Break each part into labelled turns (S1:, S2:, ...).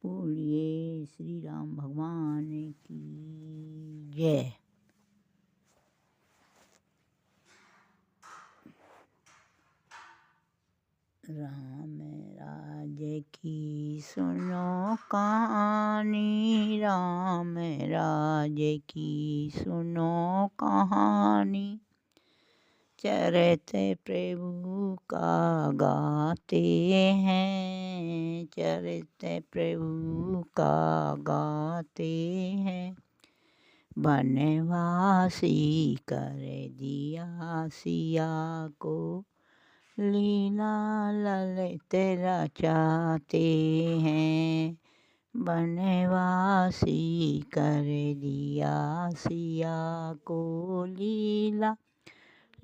S1: बोलिए श्री राम भगवान की जय। राम राज्य की सुनो कहानी, राम राज्य की सुनो कहानी। चरित प्रभु का गाते हैं, चरित प्रभु का गाते हैं। बनवासी कर दिया सिया को, लीला ललित रचाते हैं। बनवासी कर दिया सिया को, लीला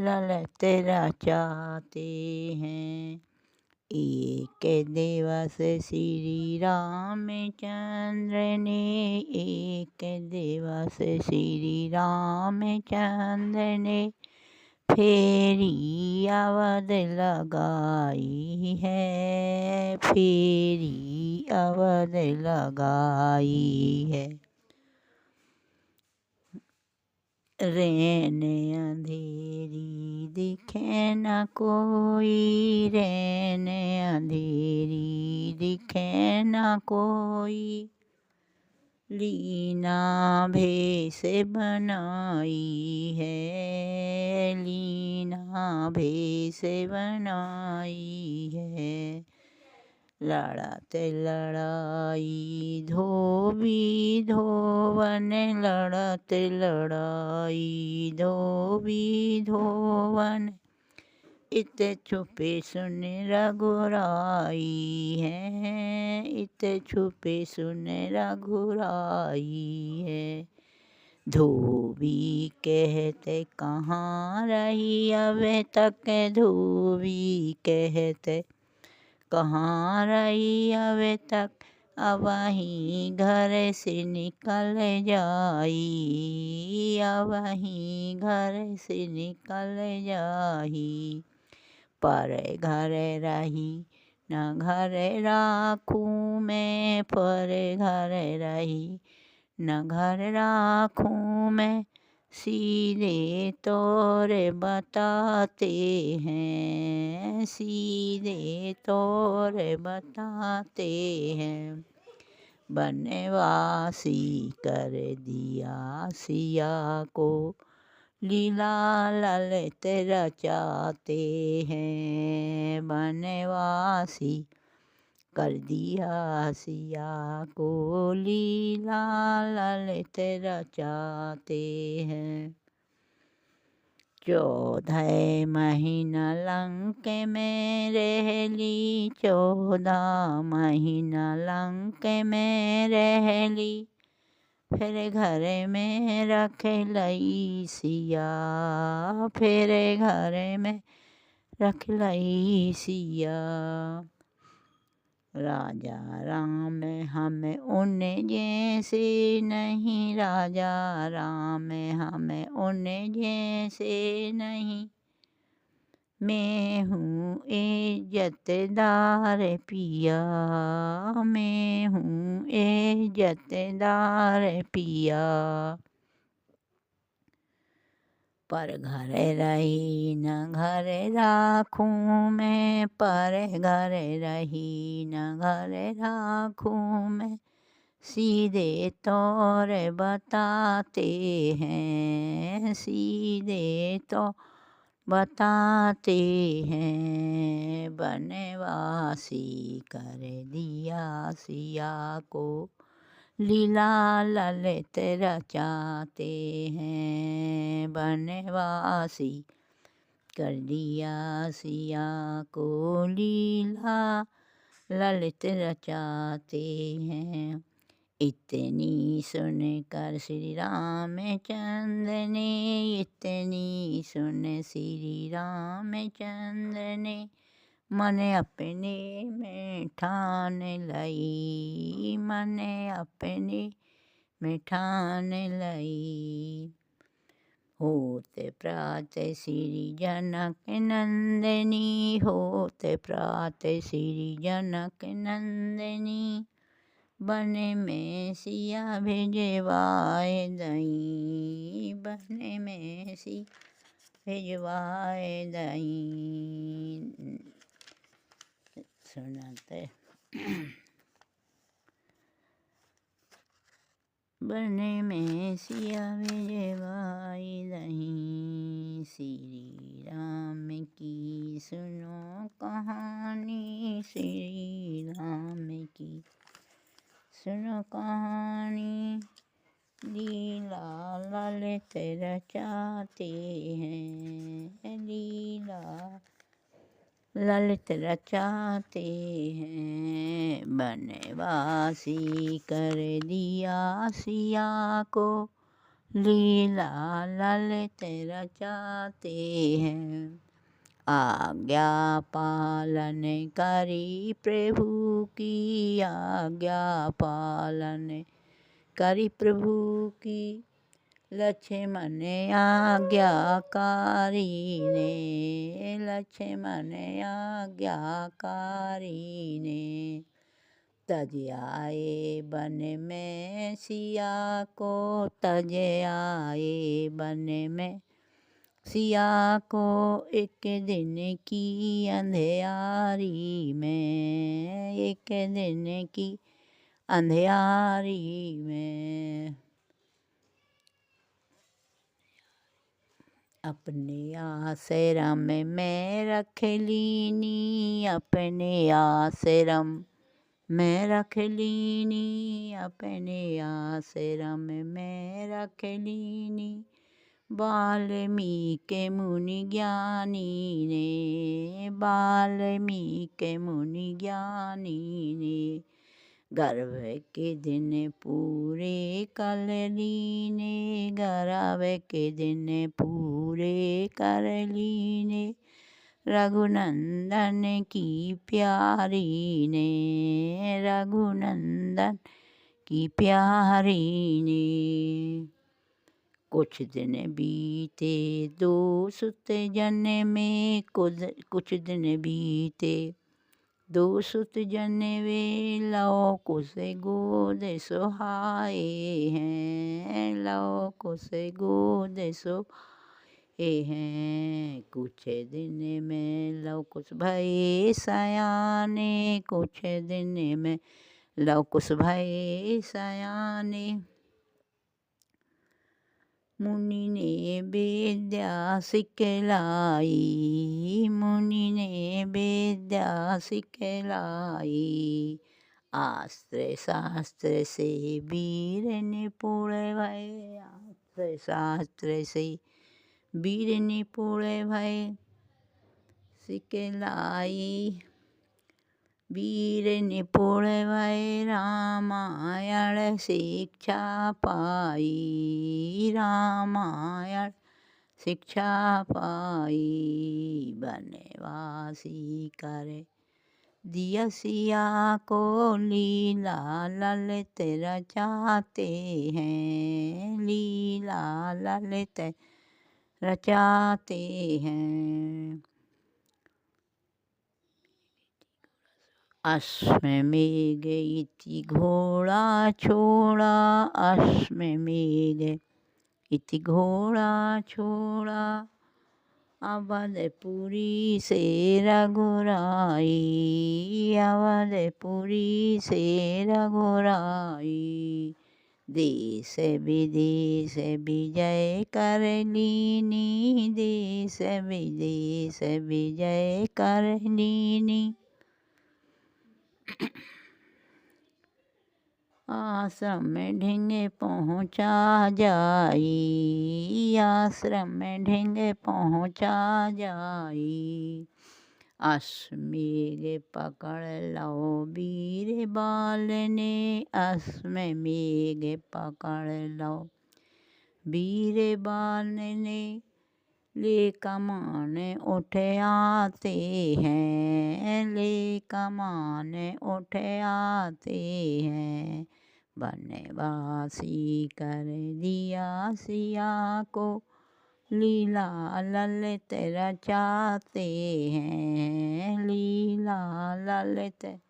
S1: ललित रचाते हैं। एक दिवस श्री रामचंद्र ने, एक दिवस श्री रामचंद्र ने फेरी अवध लगाई है, फेरी अवध लगाई है। रैन अंधेरी दिखे न कोई, रैन अंधेरी दिखे न कोई। लीना भेष बनाई है, लीना भेष बनाई है। लड़त लड़ाई धोबी धोवन, लड़त लड़ाई धोबी धोवन। इत छुपे सुन रघुराई है, इत छुपे सुन रघुराई है। धोबी कहते कहाँ रही अब तक, धोबी कहते कहाँ रही अब तक। अब वहीं घर से निकल जाई, अब वहीं घर से निकल जाई। पर घर रही न घर राखूं मैं, पर घर रही न घर राखूं मैं। सीधे तौर बताते हैं, सीधे तौर बताते हैं। बनवासी कर दिया सिया को, लीला ललित रचाते हैं। बनवासी कर दिया सिया को, लीला ललित रचाते हैं। 14 महीना लंक में रह ली, 14 महीना लंक में रह ली। फिर घर में रख लई सिया, फिर घर में रख लई सिया। राजा राम हम उन जैसे नहीं, राजा राम हम उन जैसे नहीं। मैं हूँ इज्जतदार पिया, मैं हूँ इज्जतदार पिया। पर घर रही न घर राखूं मैं, पर घर रही न घर राखूं मैं। सीधे तौर बताते हैं, सीधे तो बताते हैं। बनवासी कर दिया सिया को, लीला ललित रचाते हैं। बनवासी कर दिया सिया को, लीला ललित रचाते हैं। इतनी सुनकर श्री रामचंद्र ने, इतनी सुन श्री रामचंद्र ने। मन अपने में ठान लई, मन अपने में ठान लई। होते प्रात श्री जनक नंदनी, होते प्रात श्री जनक नंदनी। बन में सिया भिजवाए दई, बन में सिया भिजवाए दई। सुनाते बन में सिया भिजवाए दई, श्री राम की सुनो कहानी, श्री राम की सुनो कहानी। लीला ललित रचाते हैं, लीला ललित रचाते हैं। बनवासी कर दिया सिया को, लीला ललित रचाते हैं। आज्ञा पालन करी प्रभु की, आज्ञा पालन करी प्रभु की। लक्ष्मण आज्ञाकारी ने, लक्ष्मण आज्ञाकारी ने। तज आए बन में सिया को, तज आए बन में सिया को। एक दिन की अंधियारी में, एक दिन की अंधियारी में। अपने आश्रम में रख लीनी, अपने आश्रम में रख लीनी, अपने आश्रम में रख लीनी। वाल्मीकि मुनि ज्ञानी ने, वाल्मीकि मुनि ज्ञानी ने। गर्भ के दिन पूरे कर लीने, गर्भ के दिन पूरे कर लीने। रघुनंदन की प्यारी ने, रघुनंदन की प्यारी ने। कुछ दिन बीते दो सुत जन्मे, कुछ दिन बीते दो सुत जन्मे। लौ कुश गोद सुहाए हैं, लौ कुश गोद सुहाए हैं। कुछ दिन में लौ कुश भये सयाने, कुछ दिन में लौ कुश भये सयाने। मुनि ने विद्या सिखलाई, मुनि ने विद्या सिखलाई। अस्त्र शास्त्र से वीर निपुण भये, अस्त्र शास्त्र से वीर निपुण भये। सिखलाई वीर निपुण भये, रामायण शिक्षा पाई, रामायण शिक्षा पाई। बनवासी कर दिया सिया को, लीला ललित रचाते हैं, लीला ललित रचाते हैं। अश्वमेध इति घोड़ा छोड़ा, अश्वमेध इति घोड़ा छोड़ा। अवधपुरी से रघुराई, अवधपुरी से रघुराई। देश विदेश विजय कर लीनी, देश विदेश विजय कर लीनी। आश्रम में ढेंगे पहुँचा जाई, आश्रम में ढेंगे पहुँचा जाई। अश्वमेध पकड़ लो वीर बाल ने, अश्वमेध पकड़ लो वीर बाल ने। ले कमान उठ आते हैं, ले कमान उठ आते हैं। बनवासी कर दिया सिया को, लीला ललित रचाते हैं, लीला ललित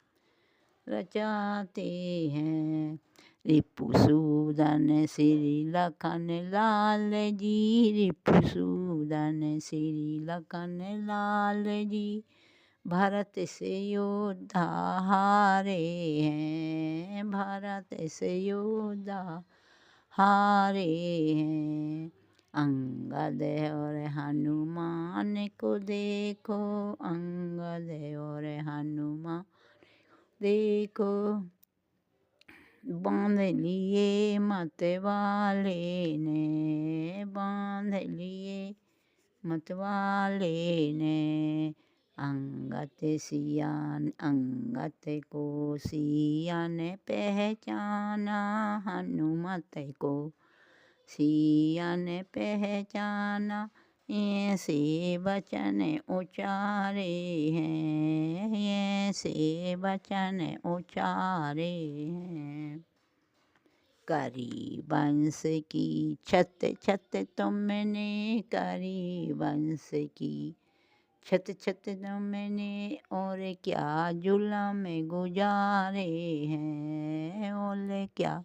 S1: रचाते हैं। रिपुसूदन श्री लखन लाल जी, रिपुसूदन श्री लखन लाल जी, भारत से योद्धा हारे हैं, भारत से योद्धा हारे हैं। अंगद और हनुमान को देखो, अंगद और हनुमान देखो, बांध लिए मतवाले ने, बांध लिए मतवाले ने। अंगत सियान, अंगत को सिया ने पहचाना, हनुमत को सिया ने पहचाना। ऐसे वचन उचारे हैं, ऐसे वचन उचारे हैं। करी वंश की छत छत तुमने, करी वंश की छत छत तुमने, और क्या जुल्म गुजारे हैं, और क्या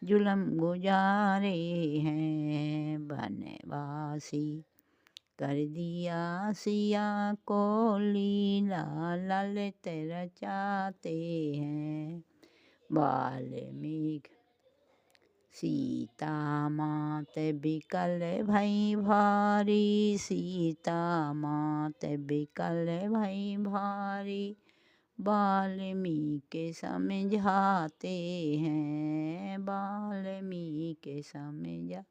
S1: जुल्म गुजारे हैं। बनवासी कर दिया सिया को, लीला ललित रचाते हैं। वाल्मीकि सीता मात बिकल भई भारी, सीता मात बिकल भई भारी, वाल्मीकि समझाते हैं, वाल्मीकि समझा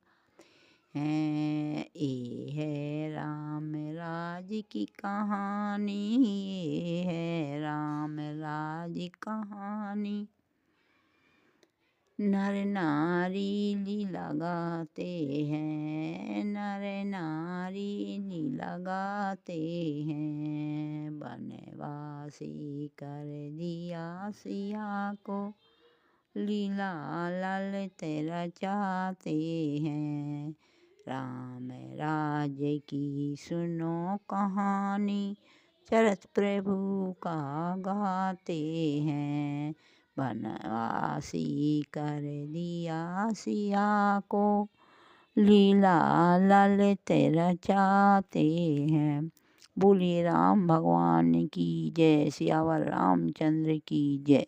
S1: हैं। ये है राम राज की कहानी, ये है राम राज कहानी। नर नारी लीला गाते हैं, नर नारी लीला गाते हैं। बनवासी कर दिया सिया को, लीला ललित रचाते हैं। राम राज की सुनो कहानी, चरित प्रभु का गाते हैं। बनवासी कर दिया सिया को, लीला ललित रचाते हैं। बोलिए राम भगवान की जय, सियावर रामचंद्र की जय।